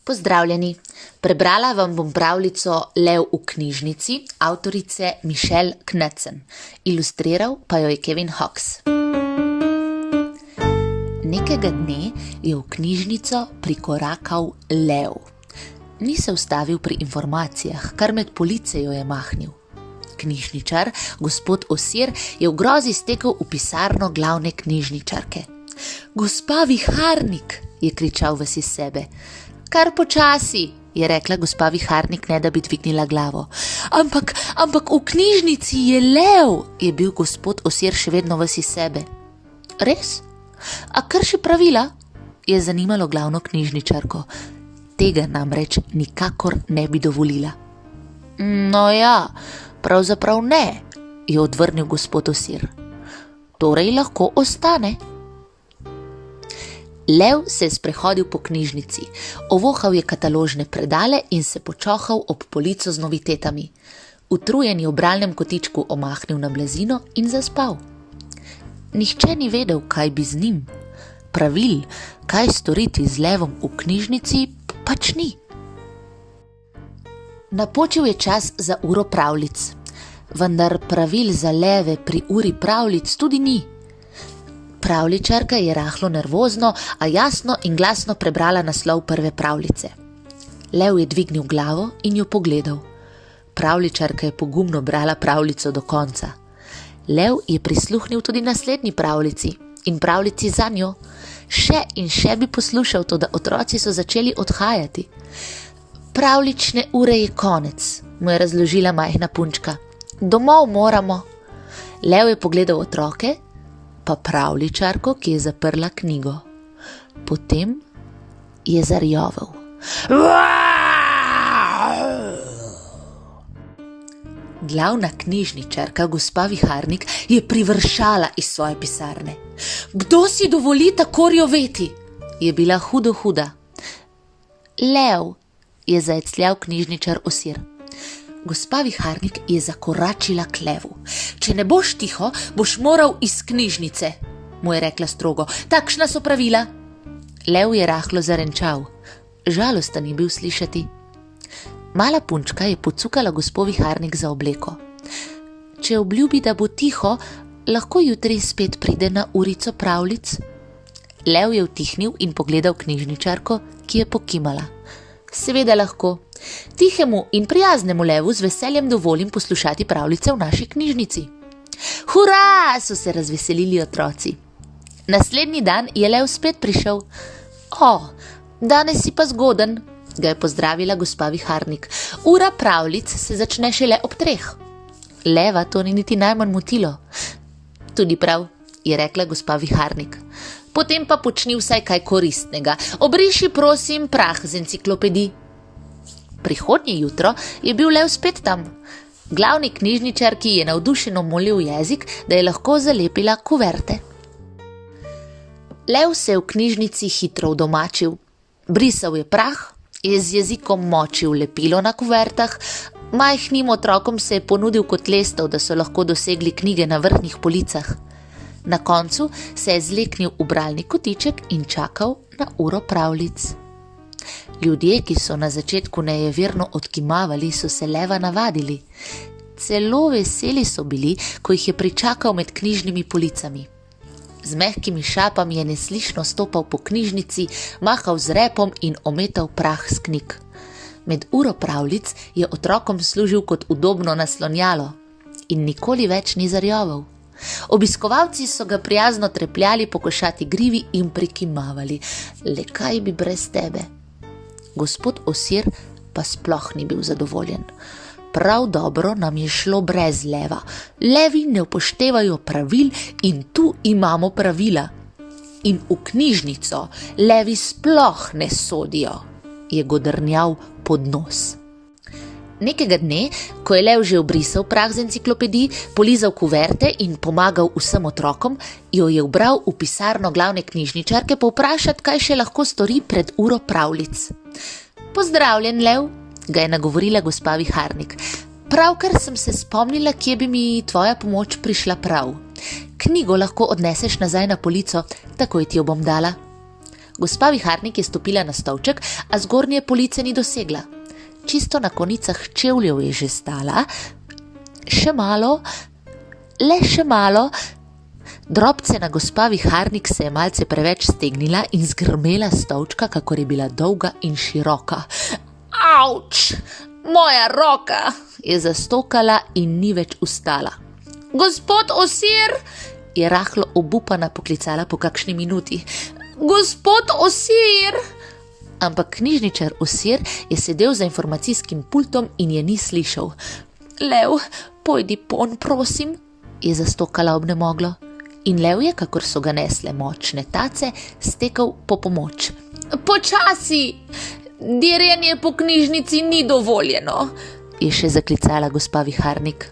Pozdravljeni, prebrala vam bom pravljico Lev v knjižnici avtorice Michelle Knudsen, ilustriral pa jo je Kevin Hawkes. Nekega dne je v knjižnico prikorakal lev. Ni se ustavil pri informacijah, kar med police jo je mahnil. Knjižničar, gospod Osir, je v grozi stekel v pisarno glavne knjižničarke. Gospa Viharnik, je kričal ves iz sebe. Kar počasi, je rekla gospa Viharnik, ne da bi dvignila glavo. Ampak v knjižnici je lev, je bil gospod Osir še vedno ves iz sebe. Res? A krši pravila? Je zanimalo glavno knjižničarko. Tega namreč nikakor ne bi dovolila. No ja, pravzaprav ne, je odvrnil gospod Osir. Torej lahko ostane. Lev se je sprehodil po knjižnici, ovohal je kataložne predale in se počohal ob polico z novitetami. Utrujen je v bralnem kotičku omahnil na blazino in zaspal. Nihče ni vedel, kaj bi z njim. Pravil, kaj storiti z levom v knjižnici, pač ni. Napočil je čas za uro pravljic, vendar pravil za leve pri uri pravljic tudi ni. Pravljičarka je rahlo nervozno, a jasno in glasno prebrala naslov prve pravljice. Lev je dvignil glavo in jo pogledal. Pravljičarka je pogumno brala pravljico do konca. Lev je prisluhnil tudi naslednji pravljici in pravljici za njo. Še in še bi poslušal, toda otroci so začeli odhajati. Pravljične ure je konec, mu je razložila majhna punčka. Domov moramo. Lev je pogledal otroke, pa pravljičarko, ki je zaprla knjigo. Potem je zarjovel. Glavna knjižničarka, gospa Viharnik, je privršala iz svoje pisarne. Kdo si dovoli tako rjoveti? Je bila huda. Lev, je zaecljal knjižničar Osir. Gospa Viharnik je zakoračila k levu. Če ne boš tiho, boš moral iz knjižnice, mu je rekla strogo. Takšna so pravila. Lev je rahlo zarenčal. Žalosten je bil slišati. Mala punčka je pocukala gospo Viharnik za obleko. Če obljubi, da bo tiho, lahko jutri spet pride na urico pravljic. Lev je utihnil in pogledal knjižničarko, ki je pokimala. Seveda lahko. Tihemu in prijaznemu levu z veseljem dovolim poslušati pravljice v naši knjižnici. Hurra, so se razveselili otroci. Naslednji dan je lev spet prišel. Danes si pa zgoden, ga je pozdravila gospa Viharnik. Ura pravljic se začne šele ob 3. Leva to ni niti najmanj motilo. Tudi prav, je rekla gospa Viharnik. Potem pa počni vsaj kaj koristnega. Obriši, prosim, prah z enciklopedij. Prihodnje jutro je bil lev spet tam. Glavni knjižničarki je navdušeno molil jezik, da je lahko zalepila kuverte. Lev se je v knjižnici hitro udomačil. Brisal je prah, je z jezikom močil lepilo na kuvertah, majhnim otrokom se je ponudil kot lestev, da so lahko dosegli knjige na vrhnjih policah. Na koncu se je zleknil v bralni kotiček in čakal na uro pravljic. Ljudje, ki so na začetku nejeverno odkimavali, so se leva navadili. Celo veseli so bili, ko jih je pričakal med knjižnimi policami. Z mehkimi šapami je neslišno stopal po knjižnici, mahal z repom in ometal prah s knjig. Med uro pravljic je otrokom služil kot udobno naslonjalo in nikoli več ni zarjoval. Obiskovalci so ga prijazno trepljali po košati grivi in prikimavali. Le kaj bi brez tebe? Gospod Osir pa sploh ni bil zadovoljen. Prav dobro nam je šlo brez leva. Levi ne upoštevajo pravil in tu imamo pravila. In v knjižnico levi sploh ne sodijo, je godrnjal pod nos. Nekega dne, ko je lev že obrisal prah z enciklopedij, polizal kuverte in pomagal vsem otrokom, jo je ubral v pisarno glavne knjižničarke povprašati, kaj še lahko stori pred uro pravljic. Pozdravljen, lev, ga je nagovorila gospa Viharnik. Pravkar sem se spomnila, kje bi mi tvoja pomoč prišla prav. Knjigo lahko odneseš nazaj na polico, takoj ti jo bom dala. Gospa Viharnik je stopila na stolček, a zgornje police ni dosegla. Čisto na konicah čevljev je že stala. Še malo, le še malo. Drobcena gospa Viharnik se je malce preveč stegnila in zgrmela stolčka, kakor je bila dolga in široka. Avč, moja roka, je zastokala in ni več ustala. Gospod Osir, je rahlo obupana poklicala po kakšni minuti. Gospod Osir! Ampak knjižničar Osir je sedel za informacijskim pultom in je ni slišal. Lev, pojdi pon, prosim, je zastokala obnemoglo. In lev je, kakor so ga nesle močne tace, stekel po pomoč. Počasi! Dirjenje po knjižnici ni dovoljeno, je še zaklicala gospa Viharnik.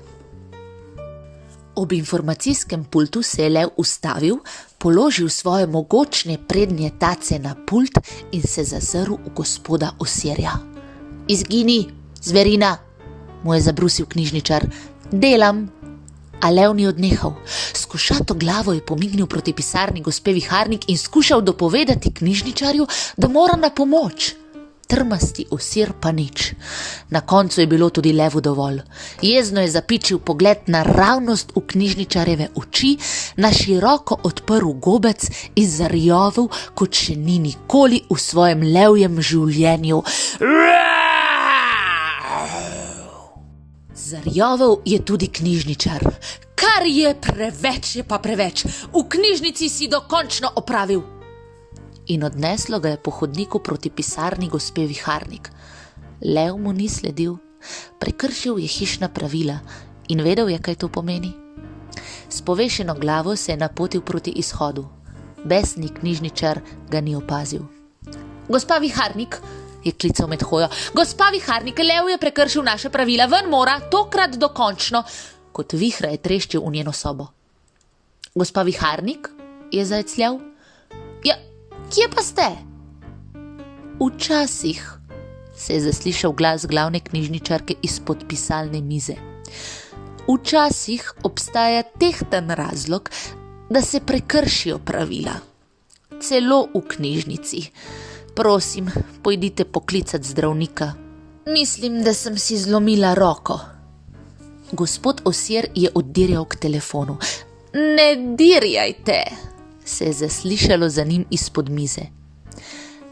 Ob informacijskem pultu se je lev ustavil, položil svoje mogočne prednje tace na pult in se zazrl v gospoda Osirja. Izgini, zverina, mu je zabrusil knjižničar. Delam. A lev ni odnehal. S košato glavo je pomignil proti pisarni gospe Viharnik in skušal dopovedati knjižničarju, da mora na pomoč. Trmasti Osir pa nič. Na koncu je bilo tudi levu dovolj. Jezno je zapičil pogled naravnost v knjižničarjeve oči, na široko odprl gobec in zarjovel, kot še ni nikoli v svojem levjem življenju. Zarjovel je tudi knjižničar. Kar je preveč, je pa preveč. V knjižnici si dokončno opravil. In odneslo ga je po hodniku proti pisarni gospe Viharnik. Lev mu ni sledil. Prekršil je hišna pravila in vedel je, kaj to pomeni. S povešeno glavo se je napotil proti izhodu. Besni knjižničar ga ni opazil. Gospa Viharnik, je klical med hojo. Gospa Viharnik, lev je prekršil naše pravila, ven mora, tokrat dokončno. Kot vihra je treščil v njeno sobo. Gospa Viharnik, je zajecljal. Ja, kje pa ste? Včasih, se je zaslišal glas glavne knjižničarke izpod pisalne mize. Včasih obstaja tehten razlog, da se prekršijo pravila. Celo v knjižnici. Prosim, pojdite poklicati zdravnika. Mislim, da sem si zlomila roko. Gospod Osir je oddirjal k telefonu. Ne dirjajte, se je zaslišalo za njim izpod mize.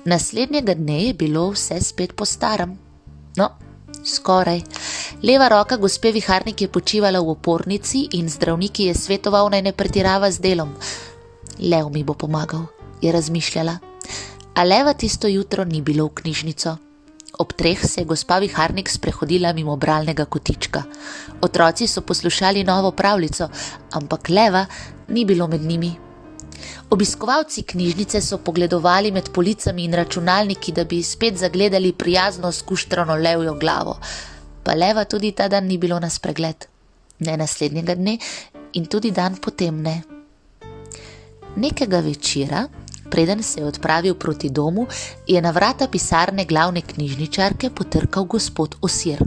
Naslednjega dne je bilo vse spet po starem. No, skoraj. Leva roka gospe Viharnik je počivala v opornici in zdravniki je svetoval, naj ne pretirava z delom. Lev mi bo pomagal, je razmišljala. A leva tisto jutro ni bilo v knjižnico. Ob 3 se je gospa Viharnik sprehodila mimo bralnega kotička. Otroci so poslušali novo pravljico, ampak leva ni bilo med njimi. Obiskovalci knjižnice so pogledovali med policami in računalniki, da bi spet zagledali prijazno skuštrano levjo glavo. Pa leva tudi ta dan ni bilo na spregled. Ne naslednjega dne in tudi dan potem ne. Nekega večera, preden se je odpravil proti domu, je na vrata pisarne glavne knjižničarke potrkal gospod Osir.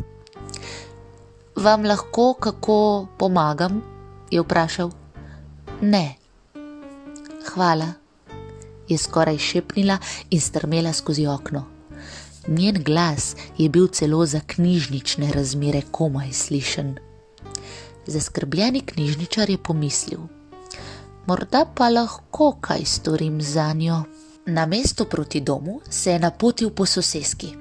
Vam lahko kako pomagam? Je vprašal. Ne. Hvala, je skoraj šepnila in strmela skozi okno. Njen glas je bil celo za knjižnične razmere komaj slišen. Zaskrbljeni knjižničar je pomislil. Morda pa lahko kaj storim zanjo. Na mesto proti domu se je napotil po soseski.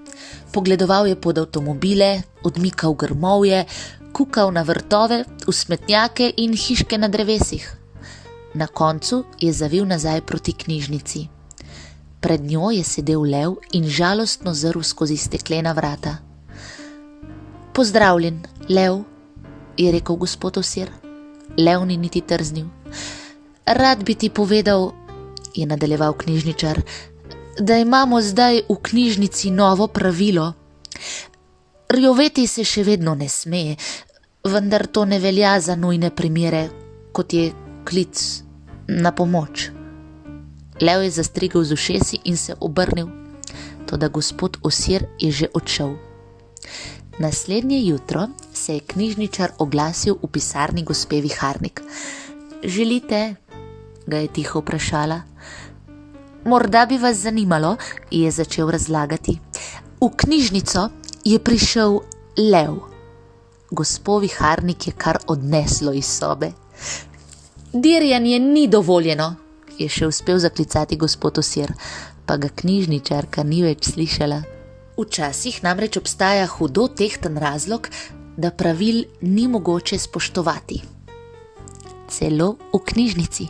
Pogledoval je pod avtomobile, odmikal grmovje, kukal na vrtove, v smetnjake in hiške na drevesih. Na koncu je zavil nazaj proti knjižnici. Pred njo je sedel lev in žalostno zrl skozi steklena vrata. Pozdravljen, lev, je rekel gospod Osir. Lev ni niti trznil. Rad bi ti povedal, je nadaljeval knjižničar, da imamo zdaj v knjižnici novo pravilo. Rjoveti se še vedno ne sme, vendar to ne velja za nujne primere, kot je klic na pomoč. Lev je zastrigel z ušesi in se obrnil, toda gospod Osir je že odšel. Naslednje jutro se je knjižničar oglasil v pisarni gospe Viharnik. Želite? Ga je tiho vprašala. Morda bi vas zanimalo, je začel razlagati. V knjižnico je prišel lev. Gospo viharnik je kar odneslo iz sobe. Dirjanje ni dovoljeno, je še uspel zaklicati gospod Osir, pa ga knjižničarka ni več slišala. Včasih namreč obstaja hudo tehten razlog, da pravil ni mogoče spoštovati. Celo v knjižnici.